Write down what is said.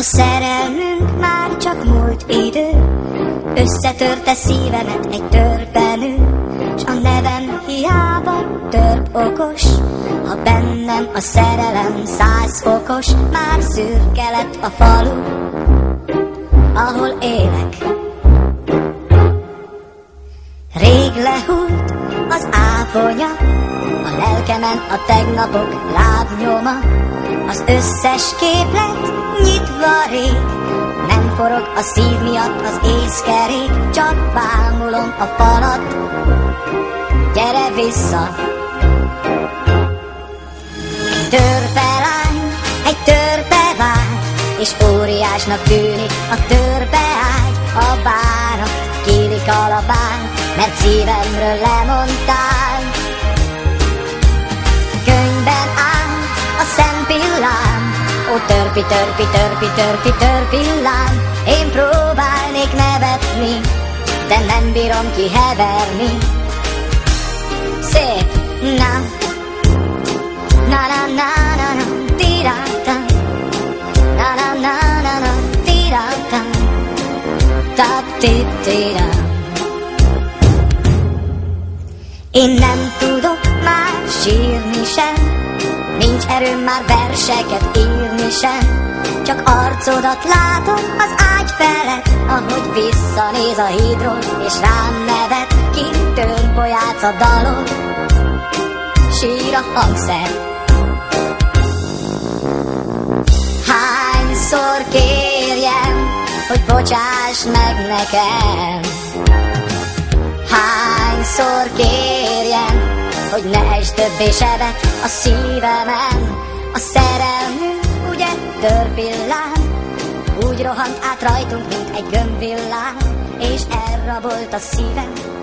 szerelmünk már csak múlt idő, összetörte szívemet egy törpenő, s a nevem hiába törp okos. Ha bennem a szerelem 100 fokos, már szürke lett a falu, ahol élek. Rég lehúlt az áfonya, a lelkemen a tegnapok lábnyoma. Az összes képlet nyitva rég, nem forog a szív miatt az észkerék, csak bámulom a falat, gyere vissza. Egy törpelány, egy törpevágy, és óriásnak tűnik a törpeágy. A bánat kílik a labán, mert szívemről lemondtál. Könyvben áll a szempillám, ó törpi, törpi, törpi, törpi, törpillám. Én próbálnék nevetni, de nem bírom kiheverni. Szép, na, na na na na na, tirata, na na na na na, tirata, ta-ti-tira. Én nem tudok már sírni sem, nincs erőm már verseket írni sem. Csak arcodat látom az ágy felett, ahogy visszanéz a hídról, és rám nevet. Kint tölgybolyác a dalon, sír a hangszer. Hányszor kérjem, hogy bocsáss meg nekem? Hányszor kérjem, hogy ne esd többé sebet a szívemen? A szerelmünk ugye törpillám, úgy rohant át rajtunk, mint egy gömbvillám, és elrabolt a szívem